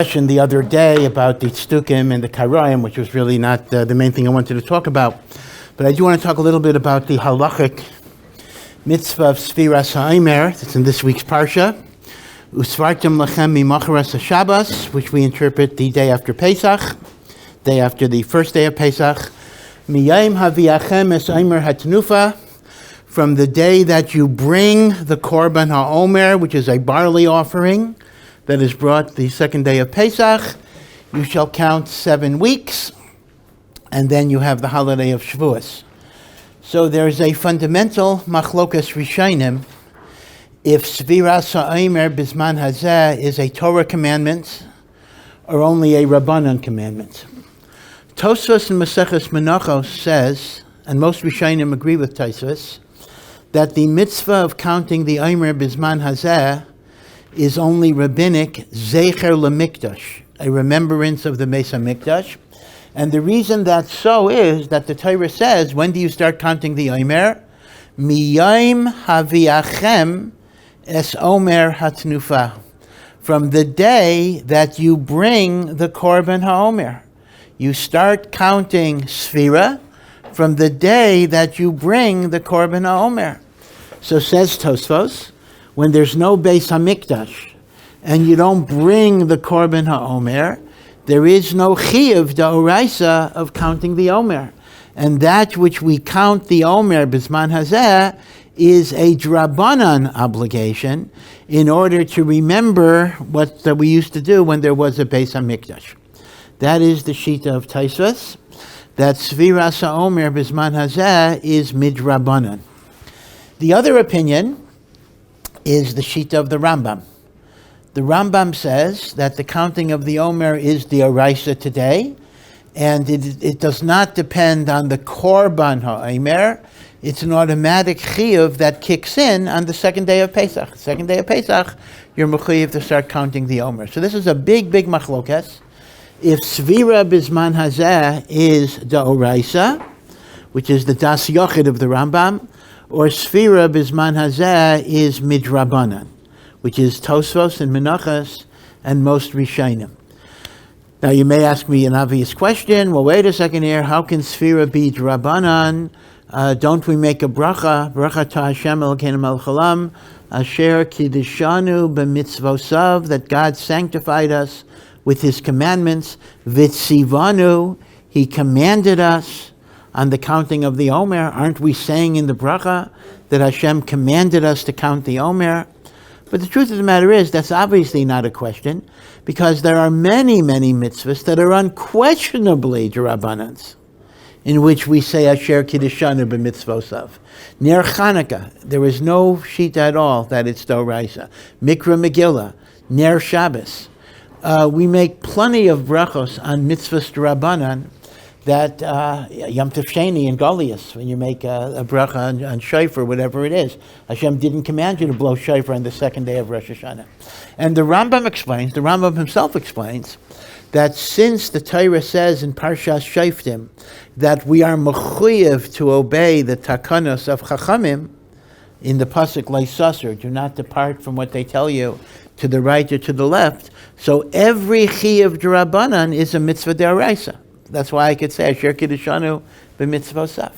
The other day about the tztukim and the kairayim, which was really not the main thing I wanted to talk about. But I do want to talk a little bit about the halakhic mitzvah of Sefiras HaOmer. It's in this week's parsha. Usvartem lachem mimacharas haShabbos, which we interpret the day after Pesach, day after the first day of Pesach. Miyayim haviachem es Omer hatnufa, from the day that you bring the korban HaOmer, which is a barley offering that is brought the second day of Pesach, you shall count 7 weeks, and then you have the holiday of Shavuos. So there's a fundamental machlokas rishonim if Sefiras HaOmer bisman hazeh is a Torah commandment or only a Rabbanan commandment. Tosfos in Maseches Menachos says, and most rishonim agree with Tosfos, that the mitzvah of counting the Omer bisman hazeh is only rabbinic zecher lemikdash, a remembrance of the Beis HaMikdash. And the reason that's so is that the Torah says, when do you start counting the Omer? Miyayim haviachem es Omer hatnufa, from the day that you bring the korban HaOmer. You start counting Sefira from the day that you bring the korban HaOmer. So says Tosfos, when there's no Beis HaMikdash and you don't bring the korban HaOmer, there is no chiyuv d'oraisa of counting the Omer. And that which we count the Omer bisman hazeh is a drabanan obligation in order to remember what we used to do when there was a Beis HaMikdash. That is the shita of Tosfos, that Sefiras HaOmer bisman hazeh is midrabanan. The other opinion is the shita of the Rambam. The Rambam says that the counting of the Omer is the oraisa today, and it does not depend on the korban HaOmer. It's an automatic chiyuv that kicks in on the second day of Pesach. Second day of Pesach, you're mechuyev to start counting the Omer. So this is a big machlokas. If Sefira bisman hazeh is the oraisa, which is the das yochid of the Rambam, or Sefira bisman hazeh is midrabanan, which is Tosfos and Menachos and most Rishonim. Now you may ask me an obvious question. Well, wait a second here. How can Sefira be drabanan? Don't we make a bracha? Bracha ta Hashem Elokeinu melech haolam, asher kiddishanu b'mitzvosav, that God sanctified us with His commandments. Vitzivanu, He commanded us on the counting of the Omer. Aren't we saying in the bracha that Hashem commanded us to count the Omer? But the truth of the matter is, that's obviously not a question, because there are many mitzvahs that are unquestionably d'Rabbanans, in which we say Asher Kiddishanu b'mitzvosav. Ner Chanukah, there is no shita at all that it's d'oraisa. Mikra Megillah, Ner Shabbos. We make plenty of brachos on mitzvahs d'Rabbanan, that Yom Tov Sheni in Goliath, when you make a bracha on shofar, whatever it is, Hashem didn't command you to blow shofar on the second day of Rosh Hashanah. And the Rambam himself explains, that since the Torah says in Parshas Shoftim that we are mechuyev to obey the takanos of Chachamim, in the pasuk Leisasser, do not depart from what they tell you to the right or to the left, so every chiyuv d'Rabbanan is a mitzvah d'oraisa. That's why I could say Asher Kiddishanu b'mitzvosav.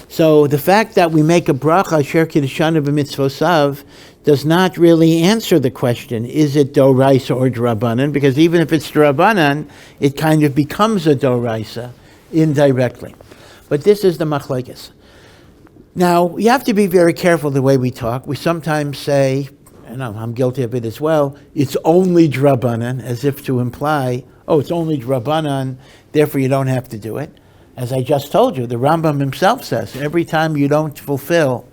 So the fact that we make a bracha Asher Kiddishanu b'mitzvosav does not really answer the question, is it d'oraisa or d'Rabbanan? Because even if it's d'Rabbanan, it kind of becomes a d'oraisa indirectly. But this is the machlokes. Now, you have to be very careful the way we talk. We sometimes say, and I'm guilty of it as well, it's only d'Rabbanan, as if to imply, oh, it's only d'Rabbanan, therefore you don't have to do it. As I just told you, the Rambam himself says, every time you don't fulfill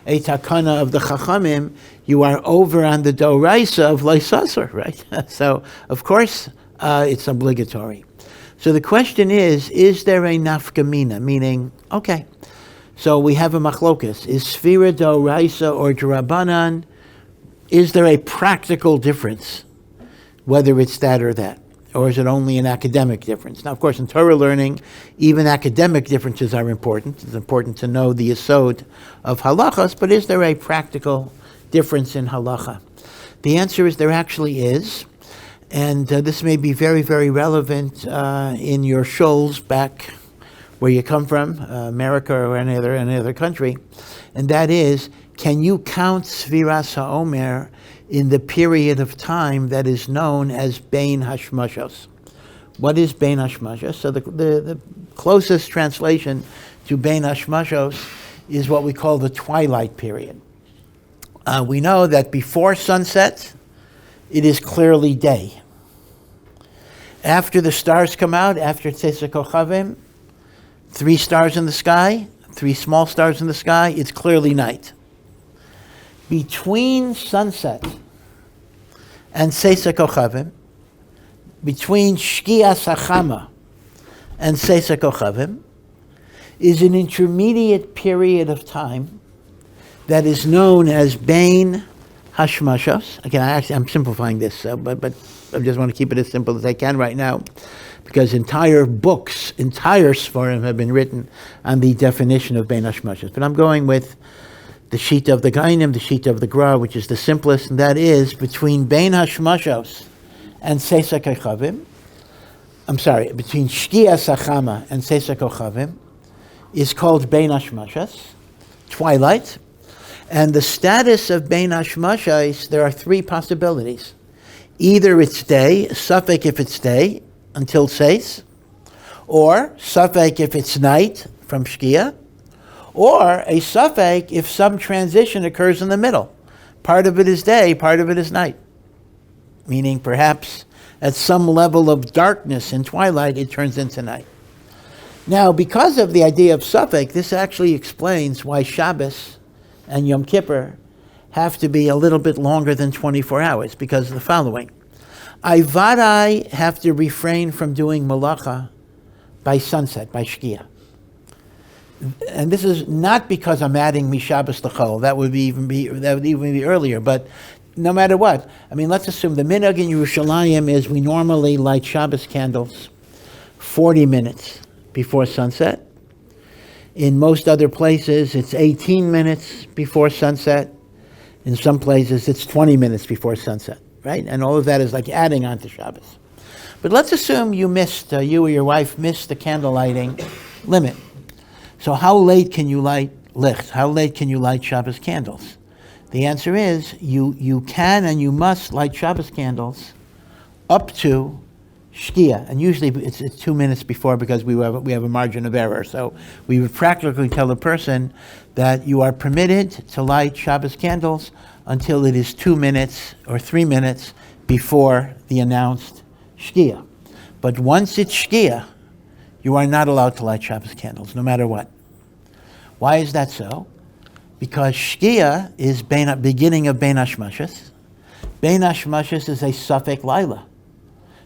a takana of the Chachamim, you are over on the d'oraisa of Leisasser, right? So, of course, it's obligatory. So the question is there a nafkamina? Meaning, okay, so we have a machlokas. Is Sefira d'oraisa or d'Rabbanan? Is there a practical difference, whether it's that or that? Or is it only an academic difference? Now, of course, in Torah learning, even academic differences are important. It's important to know the yesod of halachas, but is there a practical difference in halacha? The answer is there actually is. And this may be very, very relevant in your shuls back where you come from, America or any other country. And that is, can you count Sefiras HaOmer in the period of time that is known as Bein Hashmashos? What is Bein Hashmashos? So the closest translation to Bein Hashmashos is what we call the twilight period. We know that before sunset, it is clearly day. After the stars come out, after Tzeitzei Kochavim, 3 stars in the sky, 3 small stars in the sky, it's clearly night. Between sunset and Tzeitzei Kochavim, between Shkias HaChama and Tzeitzei Kochavim, is an intermediate period of time that is known as Bein Hashmashos. Again, I'm simplifying this, but I just want to keep it as simple as I can right now, because entire books, entire Sfarim have been written on the definition of Bein Hashmashos. But I'm going with the sheet of the Gainim, the sheet of the Gra, which is the simplest, and that is between Bein Hashmashos and Tzeitzei Kochavim. I'm sorry, between Shkias HaChama and Tzeitzei Kochavim is called Bein Hashmashos, twilight. And the status of Bein Hashmashos, there are 3 possibilities. Either it's day, safek if it's day, until Tzeis, or safek if it's night, from Shkia, or a safek if some transition occurs in the middle. Part of it is day, part of it is night. Meaning perhaps at some level of darkness in twilight, it turns into night. Now, because of the idea of safek, this actually explains why Shabbos and Yom Kippur have to be a little bit longer than 24 hours, because of the following. I vadai have to refrain from doing malacha by sunset, by Shkia. And this is not because I'm adding Mishabbos L'chol. That would even be earlier. But no matter what, I mean, let's assume the minhag in Yerushalayim is we normally light Shabbos candles 40 minutes before sunset. In most other places, it's 18 minutes before sunset. In some places, it's 20 minutes before sunset, right? And all of that is like adding on to Shabbos. But let's assume you or your wife missed the candle lighting limit. So how late can you light licht? How late can you light Shabbos candles? The answer is you can and you must light Shabbos candles up to Shkia, and usually it's 2 minutes before, because we have a margin of error. So we would practically tell a person that you are permitted to light Shabbos candles until it is 2 minutes or 3 minutes before the announced Shkia. But once it's Shkia, you are not allowed to light Shabbos candles, no matter what. Why is that so? Because Shkia is beginning of Bein Hashmashos. Bein Hashmashos is a safek laila.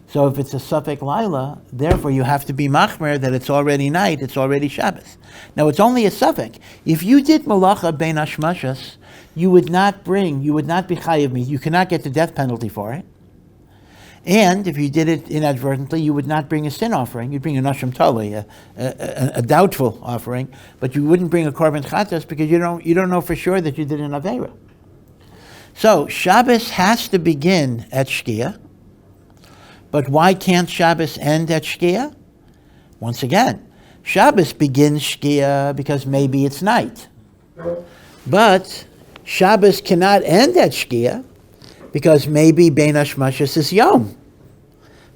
So if it's a safek laila, therefore you have to be machmer that it's already night, it's already Shabbos. Now it's only a safek. If you did malacha Bein Hashmashos, you would not be chayiv me. You cannot get the death penalty for it. And if you did it inadvertently, you would not bring a sin offering. You'd bring a nashim tali, a doubtful offering, but you wouldn't bring a korban chatas because you don't know for sure that you did an aveira. So Shabbos has to begin at Shkia. But why can't Shabbos end at Shkia? Once again, Shabbos begins Shkia because maybe it's night. But Shabbos cannot end at Shkia because maybe Bein Hashmashos is Yom.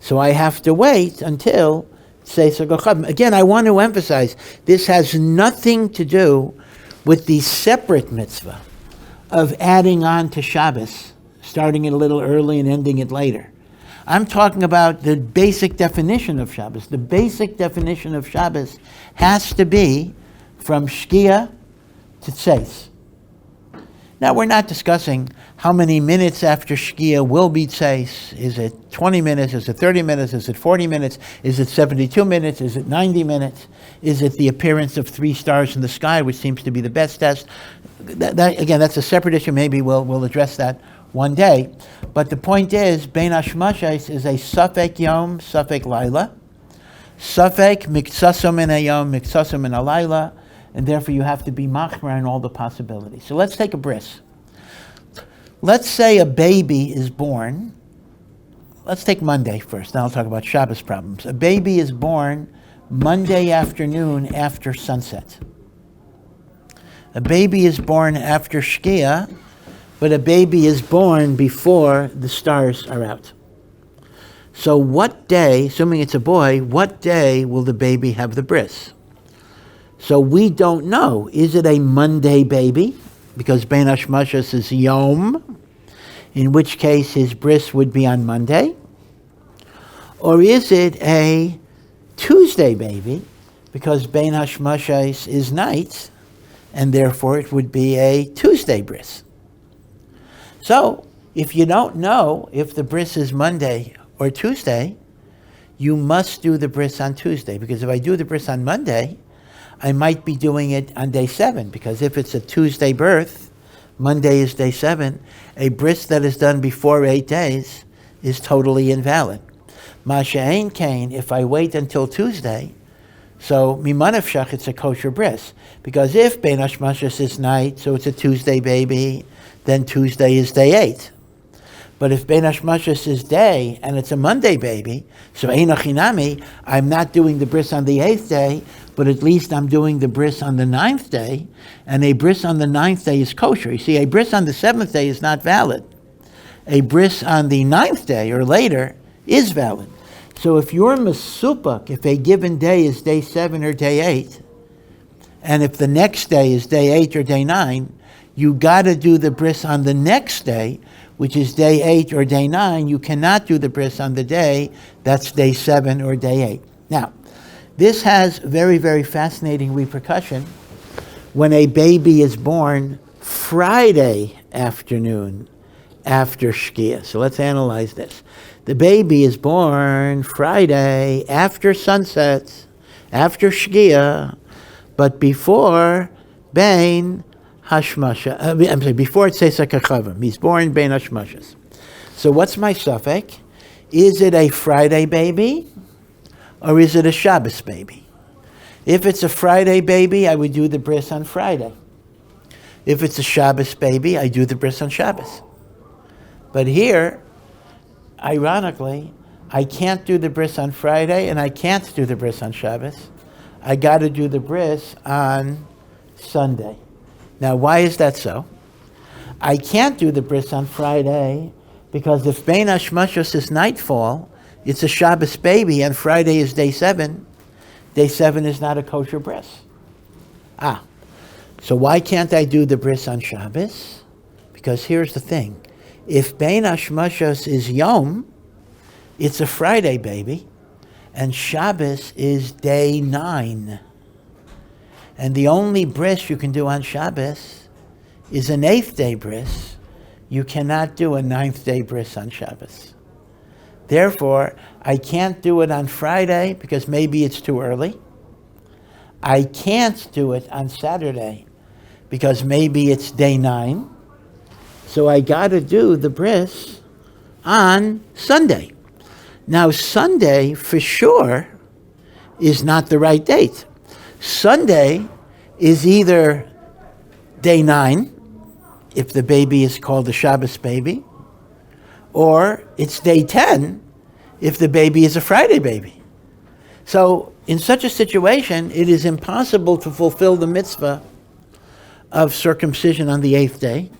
So I have to wait until Tzeitzei Kochavim. Again, I want to emphasize, this has nothing to do with the separate mitzvah of adding on to Shabbos, starting it a little early and ending it later. I'm talking about the basic definition of Shabbos. The basic definition of Shabbos has to be from Shkia to Tzeis. Now, we're not discussing how many minutes after Shkia will be Tzeis. Is it 20 minutes? Is it 30 minutes? Is it 40 minutes? Is it 72 minutes? Is it 90 minutes? Is it the appearance of 3 stars in the sky, which seems to be the best test? Again, that's a separate issue. Maybe we'll address that one day. But the point is, Bein Hashmashos is a safek yom, safek laila, safek miktsasum in a yom, miktsasum in a laila, and therefore you have to be machmer in all the possibilities. So let's take a bris. Let's say a baby is born let's take Monday first, then I'll talk about Shabbos problems. A baby is born Monday afternoon after sunset. A baby is born after Shkia, but a baby is born before the stars are out. So what day, assuming it's a boy, what day will the baby have the bris? So we don't know. Is it a Monday baby? Because Bein Hashmashos is Yom, in which case his bris would be on Monday. Or is it a Tuesday baby? Because Bein Hashmashos is night, and therefore it would be a Tuesday bris. So if you don't know if the bris is Monday or Tuesday, you must do the bris on Tuesday. Because if I do the bris on Monday, I might be doing it on day 7, because if it's a Tuesday birth, Monday is day 7, a bris that is done before 8 days is totally invalid. Masha ein kain, if I wait until Tuesday, so mimanavshach, it's a kosher bris. Because if Bein Hashmashos is night, so it's a Tuesday baby, then Tuesday is day 8. But if Bein Hashmashos is day and it's a Monday baby, so einachinami, I'm not doing the bris on the 8th day, but at least I'm doing the bris on the 9th day, and a bris on the 9th day is kosher. You see, a bris on the 7th day is not valid. A bris on the 9th day or later is valid. So if you're mesupach, if a given day is day 7 or day 8, and if the next day is day 8 or day 9, you got to do the bris on the next day, which is day 8 or day 9. You cannot do the bris on the day that's day 7 or day 8. Now, this has very, very fascinating repercussion when a baby is born Friday afternoon after Shkia. So let's analyze this. The baby is born Friday after sunset, after Shkia, but before Bein Hashmashos. Before it says Sakachavim. He's born Bein Hashmashos. So what's my suffix? Is it a Friday baby or is it a Shabbos baby? If it's a Friday baby, I would do the bris on Friday. If it's a Shabbos baby, I do the bris on Shabbos. But here, ironically, I can't do the bris on Friday and I can't do the bris on Shabbos. I got to do the bris on Sunday. Now, why is that so? I can't do the bris on Friday because if Bein Hashmashos is nightfall, it's a Shabbos baby and Friday is day 7. Day 7 is not a kosher bris. So why can't I do the bris on Shabbos? Because here's the thing. If Bein Hashmashos is Yom, it's a Friday baby, and Shabbos is day 9. And the only bris you can do on Shabbos is an 8th day bris. You cannot do a 9th day bris on Shabbos. Therefore, I can't do it on Friday because maybe it's too early. I can't do it on Saturday because maybe it's day 9. So I got to do the bris on Sunday. Now, Sunday, for sure, is not the right date. Sunday is either day 9, if the baby is called a Shabbos baby, or it's day 10, if the baby is a Friday baby. So in such a situation, it is impossible to fulfill the mitzvah of circumcision on the 8th day.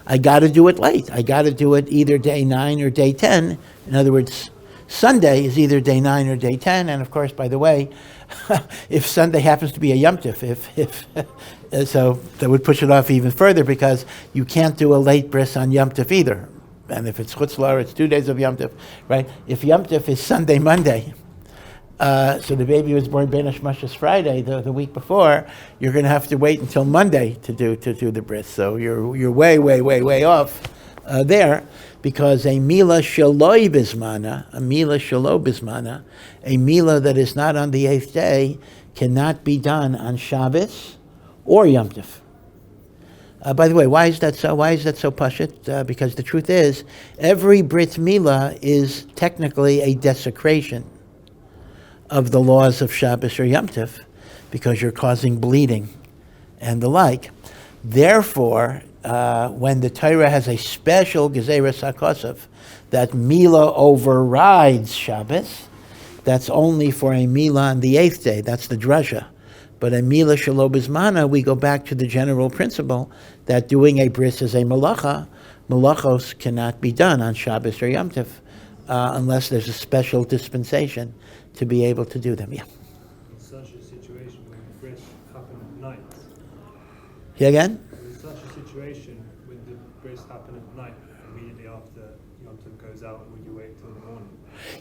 I got to do it late. I got to do it either day 9 or day 10. In other words, Sunday is either day 9 or day 10. And of course, by the way, if Sunday happens to be a Yom Tov, so that would push it off even further because you can't do a late bris on Yom Tov either. And if it's Chutz La'aretz, it's 2 days of Yom Tov, right? If Yom Tov is Sunday, Monday, so the baby was born Bein Hashmashos Friday, the week before, you're going to have to wait until Monday to do the bris. So you're way off there, because a milah shaloi bismana, a milah that is not on the 8th day, cannot be done on Shabbos or Yom Tov. By the way, why is that so? Why is that so pashut? Because the truth is, every Brit milah is technically a desecration of the laws of Shabbos or Yom Tov, because you're causing bleeding and the like. Therefore, when the Torah has a special gezeres hakosov that milah overrides Shabbos, that's only for a milah on the 8th day. That's the drasha. But a milah shelo bizmana, we go back to the general principle that doing a bris is a malacha. Malachos cannot be done on Shabbos or Yom Tov unless there's a special dispensation to be able to do them. Yeah. In such a situation when the bris happen at night. Yeah, again? In such a situation when the bris happen at night, immediately after Yom Tov goes out, would you wait till the morning?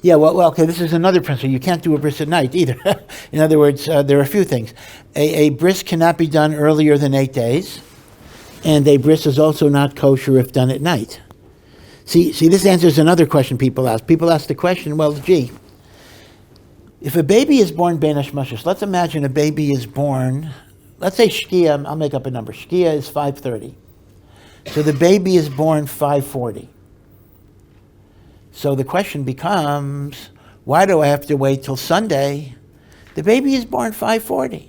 Yeah, well, okay, this is another principle. You can't do a bris at night either. In other words, there are a few things. A bris cannot be done earlier than 8 days, and a bris is also not kosher if done at night. See, this answers another question people ask. People ask the question, well, gee, if a baby is born Bein Hashmashos, let's imagine a baby is born, let's say Shkia, I'll make up a number. Shkia is 5:30. So the baby is born 5:40. So the question becomes, why do I have to wait till Sunday? The baby is born 5:40.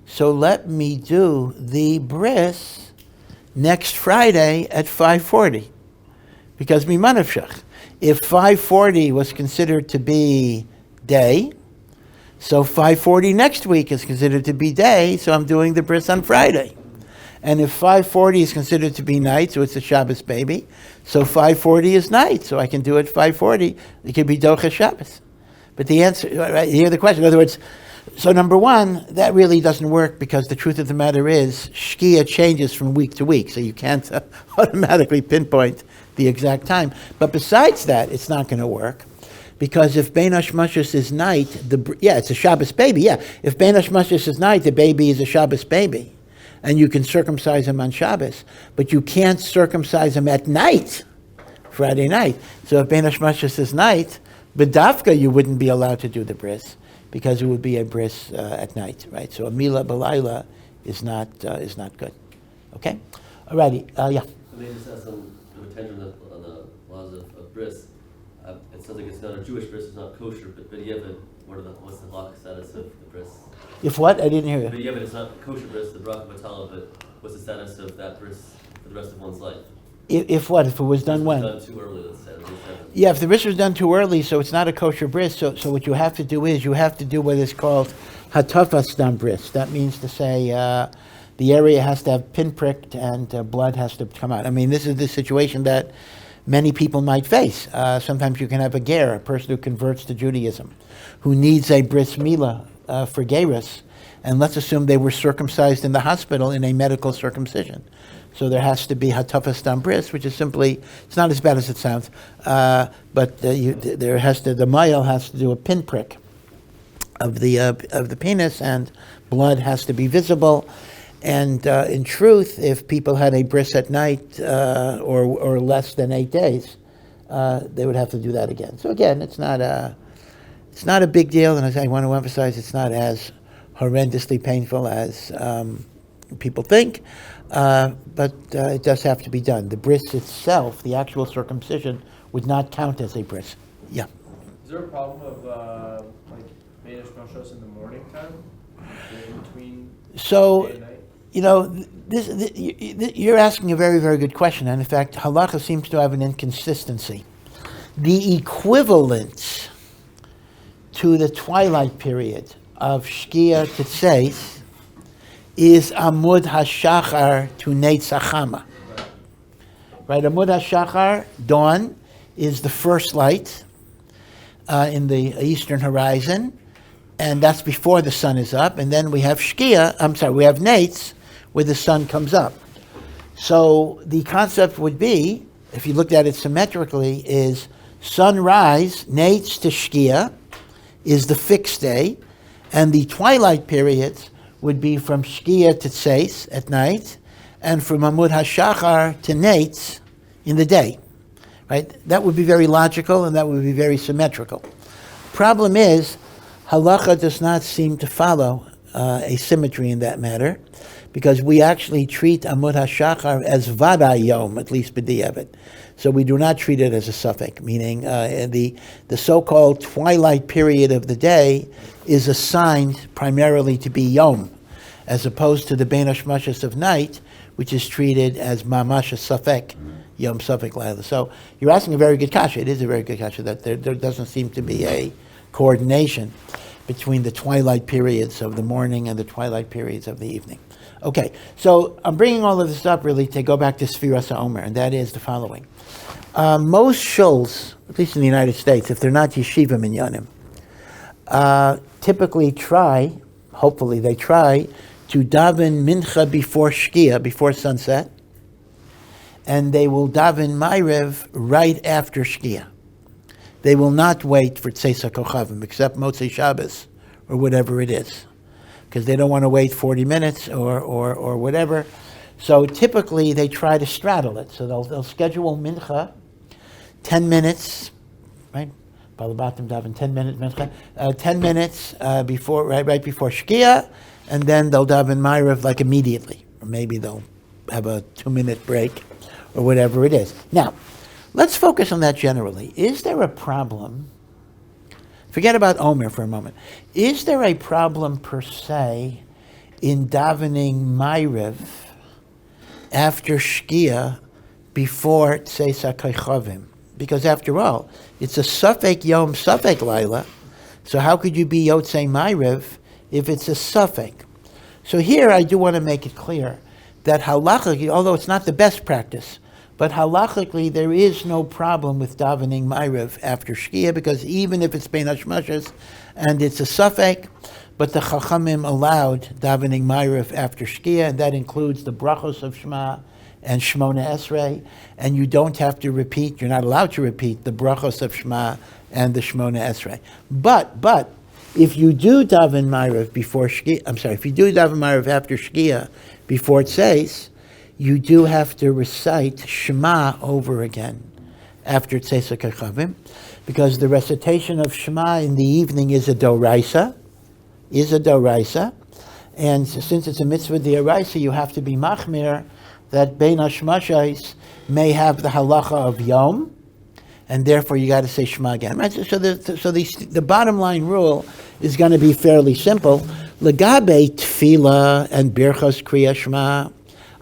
So let me do the bris next Friday at 5:40. Because mimanavshach. If 5:40 was considered to be day, so 5:40 next week is considered to be day, so I'm doing the bris on Friday. And if 5:40 is considered to be night, so it's a Shabbos baby, so 5:40 is night, so I can do it 5:40. It could be Docha Shabbos. But the answer, right, you hear the question. In other words, so number one, that really doesn't work because the truth of the matter is, Shkia changes from week to week, so you can't automatically pinpoint the exact time. But besides that, it's not going to work. Because if Bein Hashmashos is night, it's a Shabbos baby, yeah. If Bein Hashmashos is night, the baby is a Shabbos baby. And you can circumcise him on Shabbos, but you can't circumcise him at night, Friday night. So if Bein Hashmashos is night, b'dafka you wouldn't be allowed to do the bris, because it would be a bris at night, right? So a milah b'layla is not good. Okay? Alrighty, yeah. So maybe this has some attention on the laws of bris. It sounds like it's not a Jewish bris, it's not kosher, but you have what's the halakhic status of the bris? If what? I didn't hear you. But yeah, but it's not kosher bris, the bracha batala, but what's the status of that bris for the rest of one's life? If what? If it was done when? Done too early, let's say. Yeah, if the bris was done too early, so it's not a kosher bris, so what you have to do is you have to do what is called hatafas dam bris. That means to say the area has to have pinpricked and blood has to come out. I mean, this is the situation that many people might face. Sometimes you can have a ger, a person who converts to Judaism, who needs a bris milah for gerus, and let's assume they were circumcised in the hospital in a medical circumcision. So there has to be hatafas dam bris, which is simply, it's not as bad as it sounds, but the male has to do a pinprick of the penis, and blood has to be visible. And in truth, if people had a bris at night or less than 8 days, they would have to do that again. So again, it's not a big deal, and as I want to emphasize, it's not as horrendously painful as people think, but it does have to be done. The bris itself, the actual circumcision, would not count as a bris. Yeah. Is there a problem of like Bein Hashmashos in the morning time, in between So, day and night? you know, you're asking a very, very good question, and in fact, halacha seems to have an inconsistency. The equivalent to the twilight period of Shkia Tzeis is Amud HaShachar to Neitz HaChama. Right, Amud HaShachar, dawn, is the first light in the eastern horizon, and that's before the sun is up, and then we have we have Neitz, where the sun comes up. So the concept would be, if you looked at it symmetrically, is sunrise, Neitz to Shkia, is the fixed day, and the twilight periods would be from Shkia to Tzeis at night, and from Amud HaShachar to Neitz in the day. Right? That would be very logical, and that would be very symmetrical. Problem is, halacha does not seem to follow a symmetry in that matter, because we actually treat Amud HaShachar as Vaday Yom, at least b'diavad. So we do not treat it as a suffix, meaning the so-called twilight period of the day is assigned primarily to be Yom, as opposed to the Bein Hashmashos of night, which is treated as mamash a suffix, Yom Safek Laila. So you're asking a very good kasha. It is a very good kasha that there doesn't seem to be a coordination between the twilight periods of the morning and the twilight periods of the evening. Okay, so I'm bringing all of this up really to go back to Sefiras HaOmer, and that is the following. Most shuls, at least in the United States, if they're not yeshiva minyanim, typically hopefully they try to daven mincha before shkia, before sunset, and they will daven ma'ariv right after shkia. They will not wait for Tzeis HaKochavim, except Motzei Shabbos, or whatever it is, because they don't want to wait 40 minutes or whatever. So typically they try to straddle it. So they'll schedule mincha 10 minutes, right? Balabatim daven 10 minutes mincha, 10 minutes before right before shkia, and then they'll daven ma'ariv like immediately, or maybe they'll have a 2-minute break, or whatever it is. Now, let's focus on that generally. Is there a problem? Forget about Omer for a moment. Is there a problem per se in davening ma'ariv after shkia before Tzeis HaKochavim? Because after all, it's a safek yom, safek laila. So how could you be yotzei ma'ariv if it's a safek? So here I do want to make it clear that halakhic, although it's not the best practice, but halakhically there is no problem with davening ma'ariv after shkia, because even if it's Bein Hashmashos and it's a safek, but the Chachamim allowed davening ma'ariv after shkia, and that includes the brachos of Shema and Shmona Esrei, and you don't have to repeat, you're not allowed to repeat the brachos of Shema and the Shmona Esrei. But if you do daven ma'ariv before shkia, if you do daven ma'ariv after shkia before it says, you do have to recite Shema over again after Tzeis HaKochavim, because the recitation of Shema in the evening is a doraisa, and since it's a mitzvah d'oraisa, you have to be machmir that Bein Hashmashos may have the halacha of Yom, and therefore you got to say Shema again. Right? So the bottom line rule is going to be fairly simple. Legabe tefillah and birchos kriya Shema,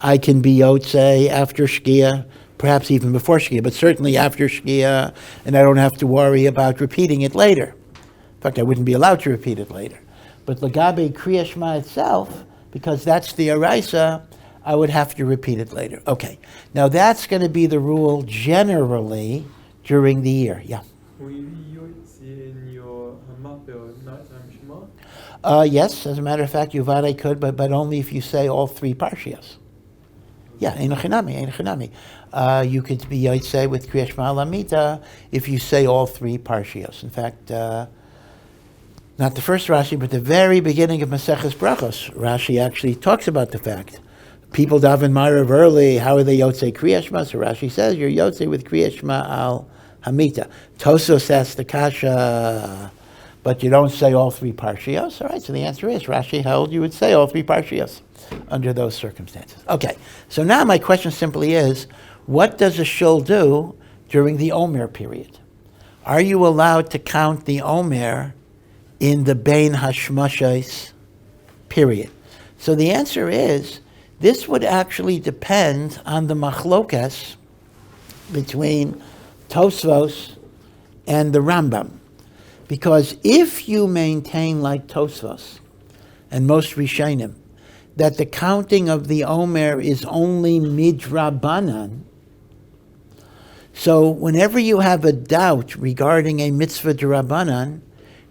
I can be yotzei after shkia, perhaps even before shkia, but certainly after shkia, and I don't have to worry about repeating it later. In fact, I wouldn't be allowed to repeat it later. But legabe kriya Shema itself, because that's the oraisa, I would have to repeat it later. Okay, now that's going to be the rule generally during the year. Yeah. Will you be yotzei in your hamapil nighttime Shema? Yes, as a matter of fact, Yuvade could, but only if you say all 3 parshias. Yeah, ein chinami. You could be yotzei with Kriya Shema Lamita if you say all 3 parshios. In fact, not the first Rashi, but the very beginning of Maseches Brachos, Rashi actually talks about the fact people daven ma'ariv early. How are they yotzei Kriya Shema? So Rashi says you're yotzei with Kriya Shema al Hamita. Tosos asks the kasha, but you don't say all 3 parshios. All right, so the answer is Rashi held you would say all 3 parshios under those circumstances. Okay, so now my question simply is, what does a shul do during the Omer period? Are you allowed to count the Omer in the Bein Hashmashos period? So the answer is, this would actually depend on the machlokas between Tosfos and the Rambam. Because if you maintain like Tosfos and most Rishonim, that the counting of the Omer is only midrabanan, so whenever you have a doubt regarding a mitzvah d'Rabbanan,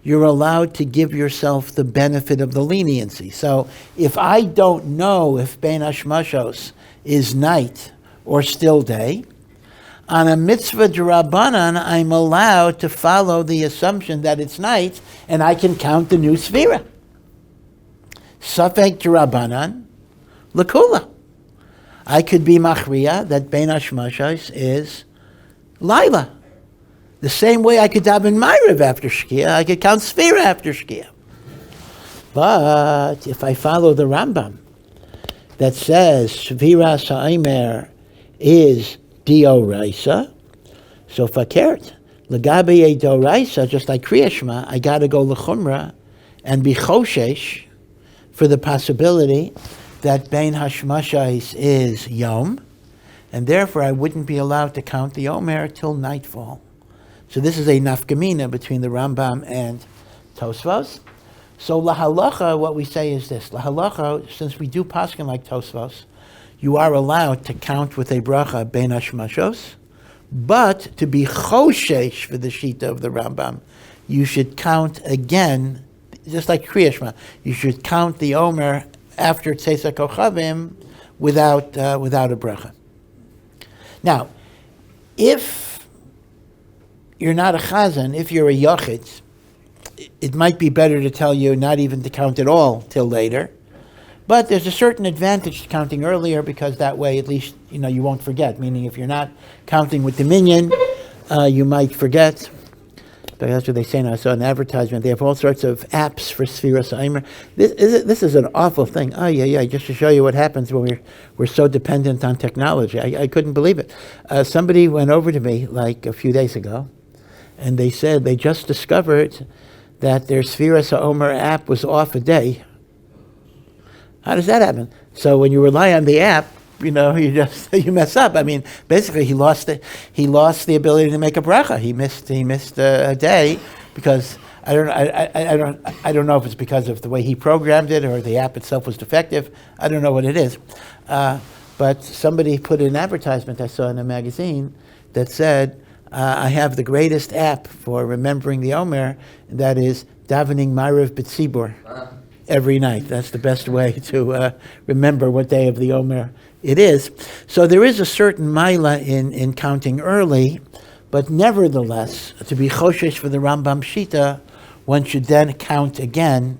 you're allowed to give yourself the benefit of the leniency. So if I don't know if Bein Hashmashos is night or still day, on a mitzvah d'Rabbanan, I'm allowed to follow the assumption that it's night, and I can count the new Sefira. Safek d'Rabbanan, lekula. I could be machriya that Bein Hashmashos is Lila. The same way I could daven ma'ariv after shkia, I could count Sefira after shkia. But if I follow the Rambam that says Sefiras HaOmer is d'oraisa, so fakert legabe a d'oraisa, just like Kriya Shema, I got to go lechumra and be choshesh for the possibility that Bein Hashmashos is Yom, and therefore I wouldn't be allowed to count the Omer till nightfall. So this is a nafkamina between the Rambam and Tosfos. So lahalacha, what we say is this: lahalacha, since we do paskin like Tosfos, you are allowed to count with a bracha bein Hashmashos, but to be choshesh for the shita of the Rambam, you should count again, just like Kriya Shema. You should count the Omer after Tzeisa Kochavim without a bracha. Now, if you're not a chazan, if you're a yachid, it might be better to tell you not even to count at all till later. But there's a certain advantage to counting earlier, because that way at least you won't forget. Meaning, if you're not counting with the minyan, you might forget. That's what they say now. I saw an advertisement. They have all sorts of apps for Sefiras HaOmer. This is an awful thing. Oh, yeah, just to show you what happens when we're so dependent on technology. I couldn't believe it. Somebody went over to me like a few days ago, and they said they just discovered that their Sefiras HaOmer app was off a day. How does that happen? So when you rely on the app, you mess up. I mean, basically, he lost the ability to make a bracha. He missed a day because I don't know if it's because of the way he programmed it or the app itself was defective. I don't know what it is. But somebody put an advertisement I saw in a magazine that said, I have the greatest app for remembering the Omer, and that is davening Ma'ariv B'tzibur every night. That's the best way to remember what day of the Omer it is. So there is a certain milah in counting early, but nevertheless, to be choshesh for the Rambam Shita, one should then count again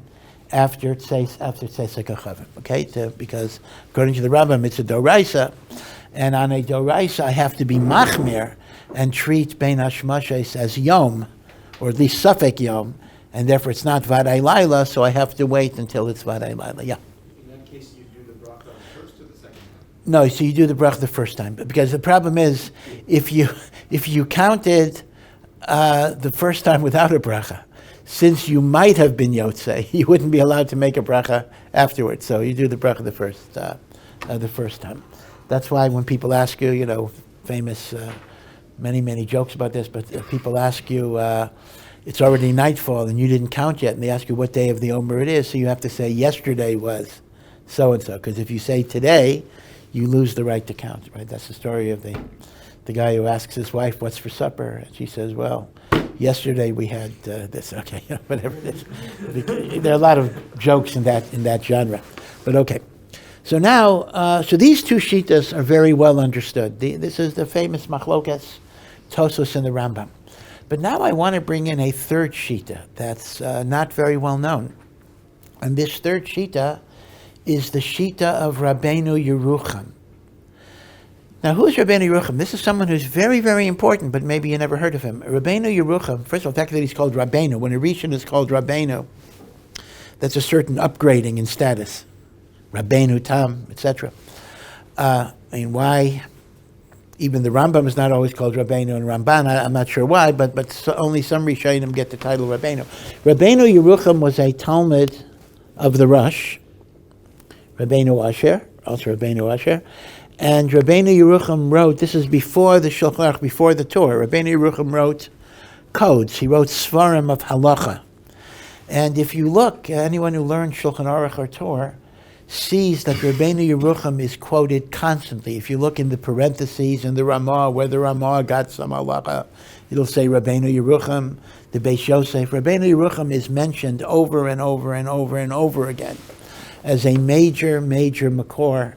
after Tzeis HaKochavim. Okay, because according to the Rambam, it's a doraisa, and on a doraisa, I have to be machmir and treat Bein Hashmashos as yom, or at least suffik yom, and therefore it's not vaday laila, so I have to wait until it's vaday laila. Yeah. In that case, you do the bracha first or the second time? No, so you do the bracha the first time, because the problem is if you counted the first time without a bracha, since you might have been yotzei, you wouldn't be allowed to make a bracha afterwards. So you do the bracha the first time. That's why when people ask you, famous many jokes about this, but if people ask you, it's already nightfall and you didn't count yet, and they ask you what day of the Omer it is, so you have to say yesterday was so and so, because if you say today, you lose the right to count. Right? That's the story of the guy who asks his wife, "What's for supper?" And she says, "Well, yesterday we had this." Okay, whatever it is. There are a lot of jokes in that genre, but okay. So now, so these two shitas are very well understood. This is the famous machlokas, Tosos and the Rambam. But now I want to bring in a third shita that's not very well known. And this third shita is the shita of Rabbeinu Yerucham. Now, who is Rabbeinu Yerucham? This is someone who's very, very important, but maybe you never heard of him. Rabbeinu Yerucham, first of all, the fact that he's called Rabbeinu, when a Rishon is called Rabbeinu, that's a certain upgrading in status. Rabbeinu Tam, etc. Why? Even the Rambam is not always called Rabbeinu and Ramban. I'm not sure why, but only some Rishonim get the title Rabbeinu. Rabbeinu Yerucham was a Talmud of the Rosh, Rabbeinu Asher, also Rabbeinu Asher, and Rabbeinu Yerucham wrote, this is before the Shulchan Aruch, before the Torah, Rabbeinu Yerucham wrote codes. He wrote Svarim of halacha. And if you look, anyone who learned Shulchan Aruch or Torah, sees that Rabbeinu Yerucham is quoted constantly. If you look in the parentheses in the Ramah, where the Ramah got some halacha, it'll say Rabbeinu Yerucham, the Beis Yosef. Rabbeinu Yerucham is mentioned over and over and over and over again as a major makor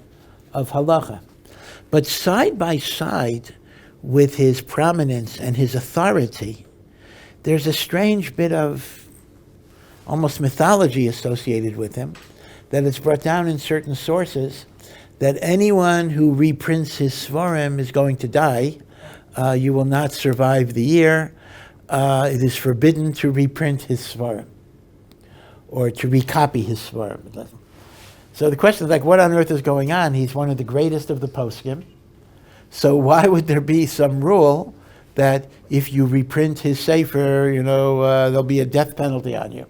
of halacha. But side by side with his prominence and his authority, there's a strange bit of almost mythology associated with him, that it's brought down in certain sources that anyone who reprints his svarim is going to die. You will not survive the year. It is forbidden to reprint his svarim or to recopy his svarim. So the question is what on earth is going on? He's one of the greatest of the poskim. So why would there be some rule that if you reprint his sefer, there'll be a death penalty on you?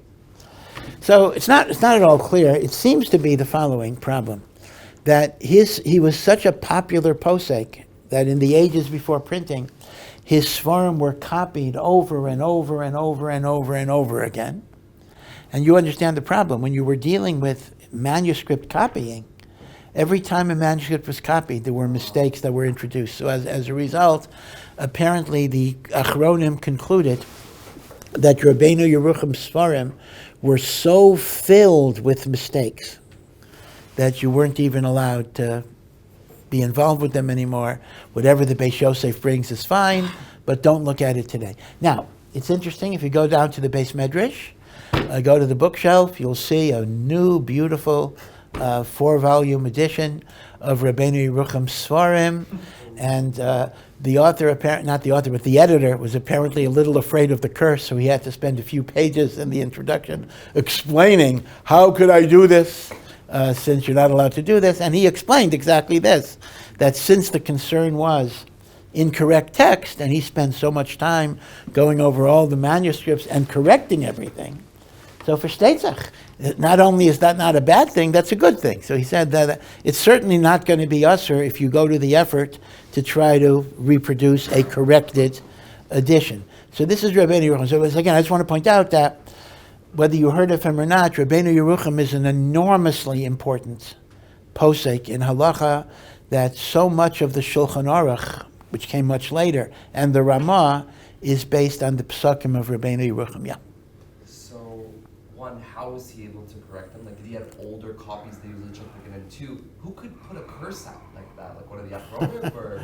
So it's not at all clear. It seems to be the following problem, that he was such a popular posek that in the ages before printing, his Sfarim were copied over and over and over and over and over again. And you understand the problem. When you were dealing with manuscript copying, every time a manuscript was copied, there were mistakes that were introduced. So as a result, apparently the Achronim concluded that Rabbeinu Yerucham's Sfarim were so filled with mistakes that you weren't even allowed to be involved with them anymore. Whatever the Beis Yosef brings is fine, but don't look at it today. Now, it's interesting, if you go down to the Beis Medrash, go to the bookshelf, you'll see a new, beautiful 4-volume edition of Rabbeinu Yerucham's Sfarim, and the author, not the author, but the editor was apparently a little afraid of the curse, so he had to spend a few pages in the introduction explaining, how could I do this, since you're not allowed to do this? And he explained exactly this, that since the concern was incorrect text, and he spent so much time going over all the manuscripts and correcting everything, so for Steitzach, not only is that not a bad thing, that's a good thing. So he said that it's certainly not going to be usher if you go to the effort to try to reproduce a corrected edition. So this is Rabbeinu Yerucham. So again, I just want to point out that whether you heard of him or not, Rabbeinu Yerucham is an enormously important posek in halacha, that so much of the Shulchan Aruch, which came much later, and the Ramah is based on the psukim of Rabbeinu Yerucham. Yeah. One, how was he able to correct them? Like, did he have older copies that he was legit picking? And two, who could put a curse out like that? Like, what are the HaOmer or?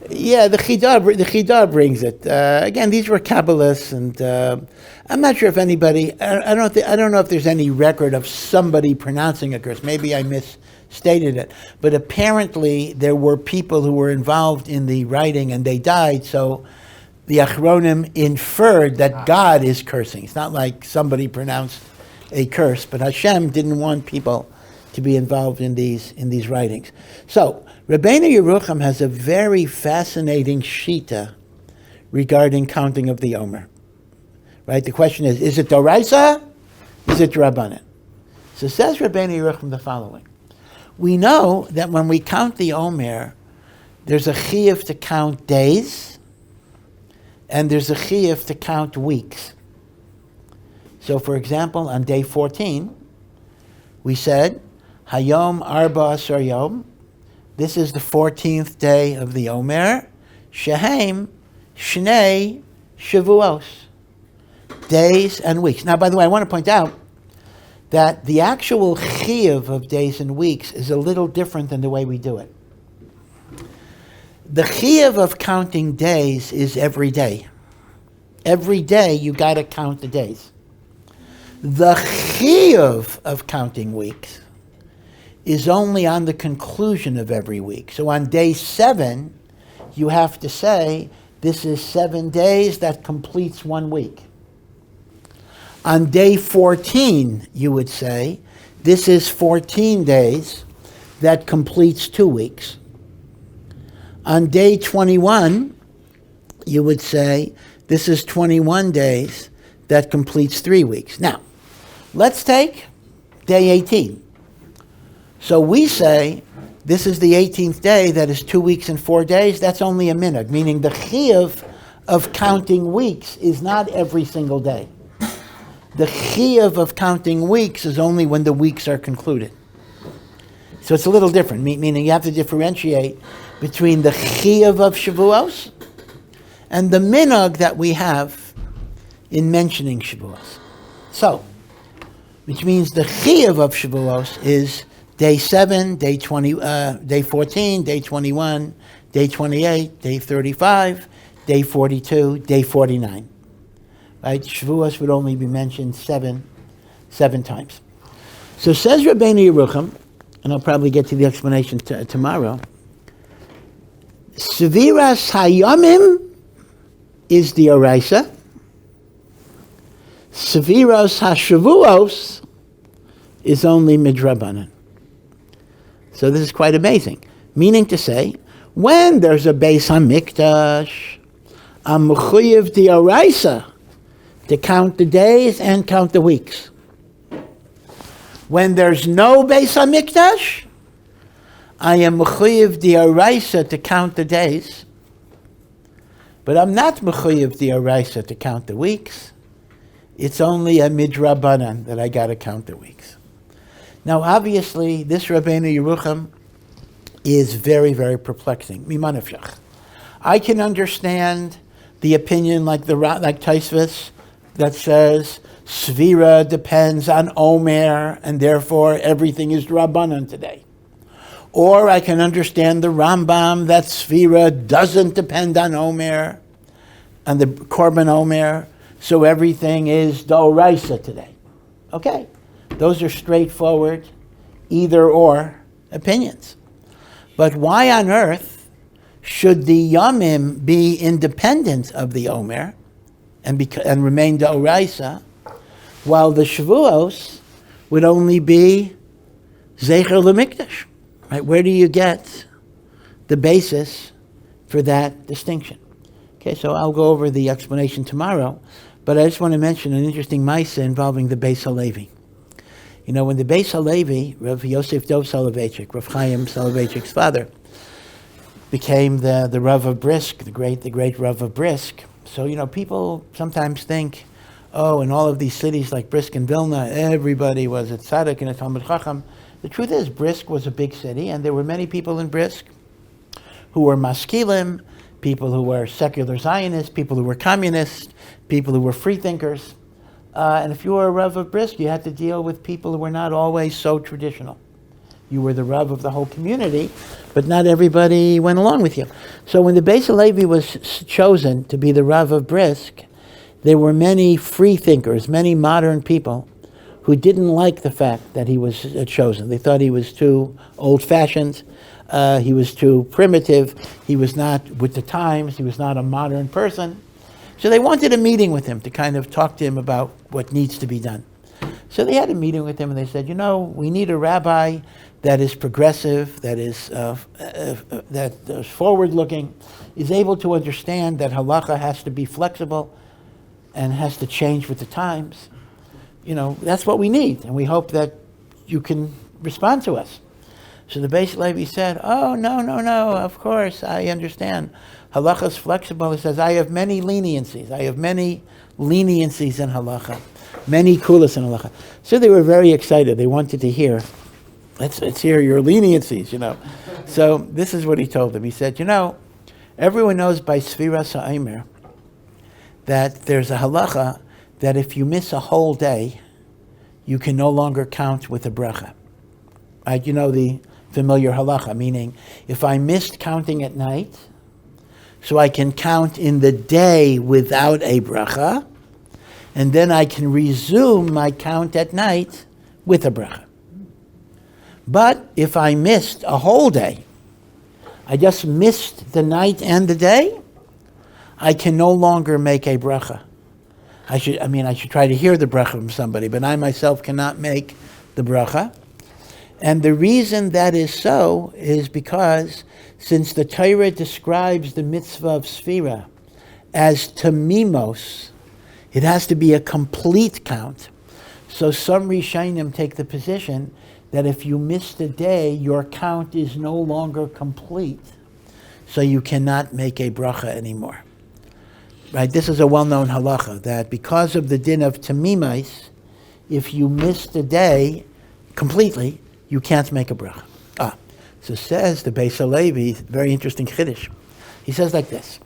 Yeah, the Chidah brings it. Again, these were Kabbalists, and I'm not sure if anybody. I don't know if there's any record of somebody pronouncing a curse. Maybe I misstated it, but apparently there were people who were involved in the writing, and they died. So the Achronim inferred that God is cursing. It's not like somebody pronounced a curse, but Hashem didn't want people to be involved in these writings. So Rabbeinu Yerucham has a very fascinating shita regarding counting of the Omer. Right? The question is it Doraisa? Is it Rabbanan? So says Rabbeinu Yerucham the following. We know that when we count the Omer, there's a chiyuv to count days, and there's a chiyuv to count weeks. So, for example, on day 14, we said, Hayom Arba Asar Yom. This is the 14th day of the Omer. Shehem Shnei Shavuos. Days and weeks. Now, by the way, I want to point out that the actual chiyuv of days and weeks is a little different than the way we do it. The chiyuv of counting days is every day. Every day you got to count the days. The chiyuv of counting weeks is only on the conclusion of every week. So on day 7, you have to say, this is 7 days that completes 1 week. On day 14, you would say, this is 14 days that completes 2 weeks. On day 21, you would say, this is 21 days that completes 3 weeks. Now, let's take day 18. So we say, this is the 18th day, that is 2 weeks and 4 days. That's only a minhag, meaning the chiyuv of counting weeks is not every single day. The chiyuv of counting weeks is only when the weeks are concluded. So it's a little different, meaning you have to differentiate between the chiyuv of Shavuos and the minhag that we have in mentioning Shavuos. So, which means the chiyuv of Shavuos is day 7, day 20, day 14, day 21, day 28, day 35, day 42, day 49. Right? Shavuos would only be mentioned seven times. So says Rabbeinu Yerucham, and I'll probably get to the explanation tomorrow. Sefiras hayomim is the oraisa. Sefiras hashavuos is only midrabanan. So this is quite amazing. Meaning to say, when there's a Beis HaMikdash, I'm mechuyev the oraisa to count the days and count the weeks. When there's no Beis HaMikdash, I am mechuyev d'oraisa to count the days, but I'm not mechuyev d'oraisa to count the weeks. It's only a midrabanan that I got to count the weeks. Now, obviously, this Rabbeinu Yerucham is very, very perplexing. Mimanafshach. I can understand the opinion like Taisvis that says Svira depends on Omer and therefore everything is Rabbanan today. Or I can understand the Rambam that Svira doesn't depend on Omer, on the Korban Omer, so everything is D'oraisa today. Okay, those are straightforward either or opinions. But why on earth should the Yamim be independent of the Omer and remain D'oraisa, while the Shavuos would only be Zecher L'Mikdash? Right? Where do you get the basis for that distinction? Okay, so I'll go over the explanation tomorrow, but I just want to mention an interesting Maisa involving the Beis HaLevi. You know, when the Beis HaLevi, Rav Yosef Dov Soloveitchik, Rav Chaim Soloveitchik's father, became the Rav of Brisk, the great Rav of Brisk. So, you know, people sometimes think, oh, in all of these cities like Brisk and Vilna, everybody was a tzaddik and a Talmid Chacham. The truth is, Brisk was a big city, and there were many people in Brisk who were maskilim, people who were secular Zionists, people who were communists, people who were freethinkers. And if you were a Rav of Brisk, you had to deal with people who were not always so traditional. You were the Rav of the whole community, but not everybody went along with you. So when the Beis HaLevi was chosen to be the Rav of Brisk, there were many freethinkers, many modern people who didn't like the fact that he was chosen. They thought he was too old-fashioned, he was too primitive, he was not with the times, he was not a modern person. So they wanted a meeting with him to kind of talk to him about what needs to be done. So they had a meeting with him and they said, you know, we need a rabbi that is progressive, that is forward-looking, is able to understand that halacha has to be flexible and has to change with the times. You know, that's what we need, and we hope that you can respond to us. So the Beis HaLevi said, oh, no, of course, I understand. Halacha is flexible. He says, I have many leniencies. I have many leniencies in halacha, many kulas in halacha. So they were very excited. They wanted to hear, let's hear your leniencies, you know. So this is what he told them. He said, you know, everyone knows by Sefiras HaOmer that there's a halacha that if you miss a whole day, you can no longer count with a bracha. Right? You know the familiar halacha, meaning if I missed counting at night, so I can count in the day without a bracha, and then I can resume my count at night with a bracha. But if I missed a whole day, I just missed the night and the day, I can no longer make a bracha. I should try to hear the bracha from somebody, but I myself cannot make the bracha. And the reason that is so is because since the Torah describes the mitzvah of Sefira as tamimos, it has to be a complete count. So some Rishonim take the position that if you missed a day, your count is no longer complete, so you cannot make a bracha anymore. Right? This is a well-known halacha, that because of the din of tamimais, if you missed a day completely, you can't make a bracha. So says the Beis HaLevi, very interesting chiddush. He says like this: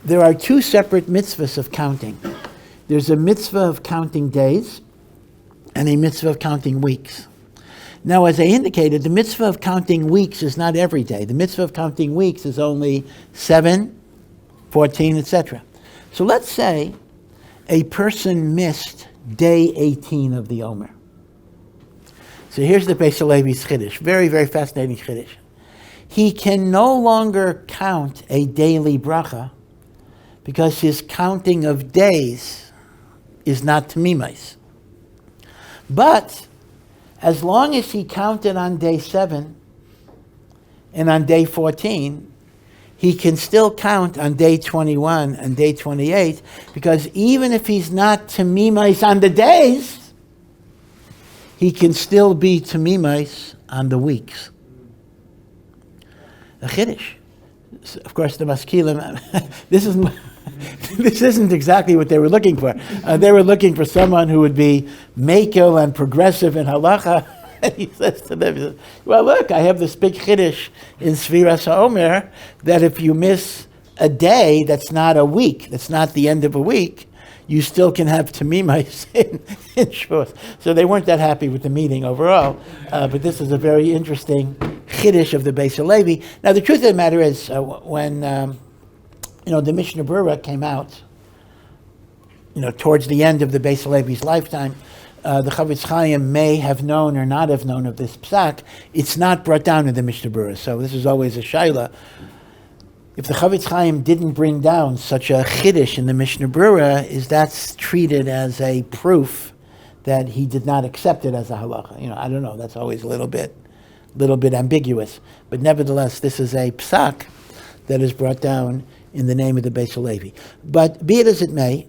there are two separate mitzvahs of counting. There's a mitzvah of counting days and a mitzvah of counting weeks. Now, as I indicated, the mitzvah of counting weeks is not every day. The mitzvah of counting weeks is only 7, 14, etc. So let's say a person missed day 18 of the Omer. So here's the Beis HaLevi's chiddush. Very, very fascinating chiddush. He can no longer count a daily bracha because his counting of days is not tamimais. But as long as he counted on day 7 and on day 14, he can still count on day 21 and day 28, because even if he's not tamimais on the days, he can still be tamimais on the weeks. a chiddush. Of course, the maskilim, this isn't exactly what they were looking for. They were looking for someone who would be makel and progressive in halacha. And he says to them, he says, well, look, I have this big chiddush in Sefiras HaOmer that if you miss a day, that's not a week, that's not the end of a week, you still can have tamimos in Shavuos. So they weren't that happy with the meeting overall, but this is a very interesting chiddush of the Beis Halevi. Now, the truth of the matter is, when the Mishnah Berurah came out, towards the end of the Beis Halevi's lifetime, the Chavetz Chaim may have known or not have known of this psak. It's not brought down in the Mishnah Berurah, so this is always a shaila. If the Chavetz Chaim didn't bring down such a chiddush in the Mishnah Berurah, is that's treated as a proof that he did not accept it as a halacha? I don't know. That's always a little bit ambiguous. But nevertheless, this is a psak that is brought down in the name of the Beis Halevi. But be it as it may,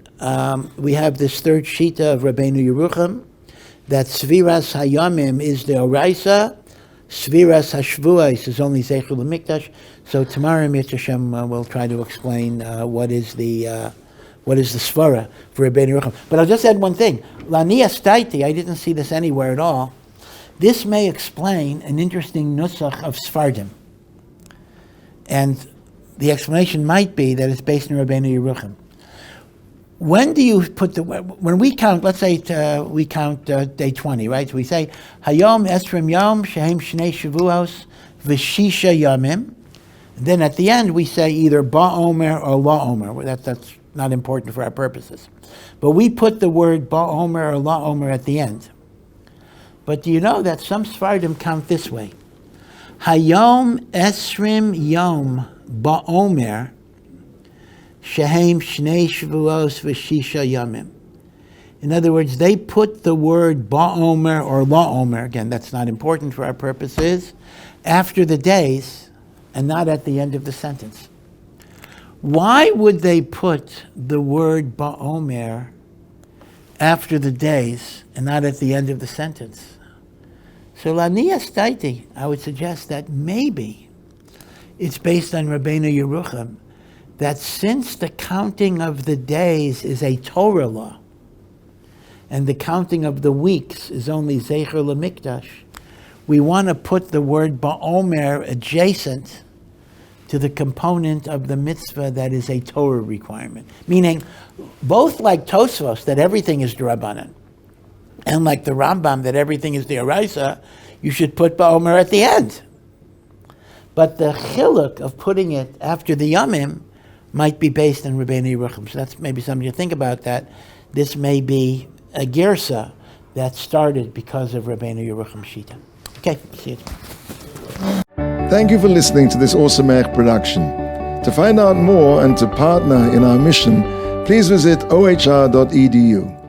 we have this third shita of Rabbeinu Yerucham, that Sefiras Hayamim is the Oraisa, Sefiras Hashvuos is only Zeichel L'Mikdash. So tomorrow, Mitzvah Hashem, we'll try to explain what is the svara for Rabbeinu Yerucham. But I'll just add one thing. Lania Staiti, I didn't see this anywhere at all. This may explain an interesting nusach of Sfardim. And the explanation might be that it's based on Rabbeinu Yerucham. When do you put when we count, let's say we count day 20, right? So we say, Hayom Esrim Yom, Shehem Shnei Shavuos, V'shisha Yamim. And then at the end we say either HaOmer or HaOmer. That's not important for our purposes. But we put the word HaOmer or HaOmer at the end. But do you know that some Sfardim count this way? Hayom Esrim Yom HaOmer, Shehem Shnei Shavuos V'shisha Yamim. In other words, they put the word HaOmer or HaOmer, again, that's not important for our purposes, after the days and not at the end of the sentence. Why would they put the word HaOmer after the days and not at the end of the sentence? So Lania Staiti, I would suggest that maybe it's based on Rabbeinu Yerucham, that since the counting of the days is a Torah law, and the counting of the weeks is only Zecher L'Mikdash, we want to put the word HaOmer adjacent to the component of the mitzvah that is a Torah requirement. Meaning, both like Tosfos, that everything is D'Rabbanan, and like the Rambam, that everything is the Oraisa, you should put HaOmer at the end. But the chiluk of putting it after the Yamim might be based on Rabbeinu Yerucham. So that's maybe something to think about, that this may be a girsa that started because of Rabbeinu Yerucham Shita. Okay, see you tomorrow. Thank you for listening to this HaOmer production. To find out more and to partner in our mission, please visit ohr.edu.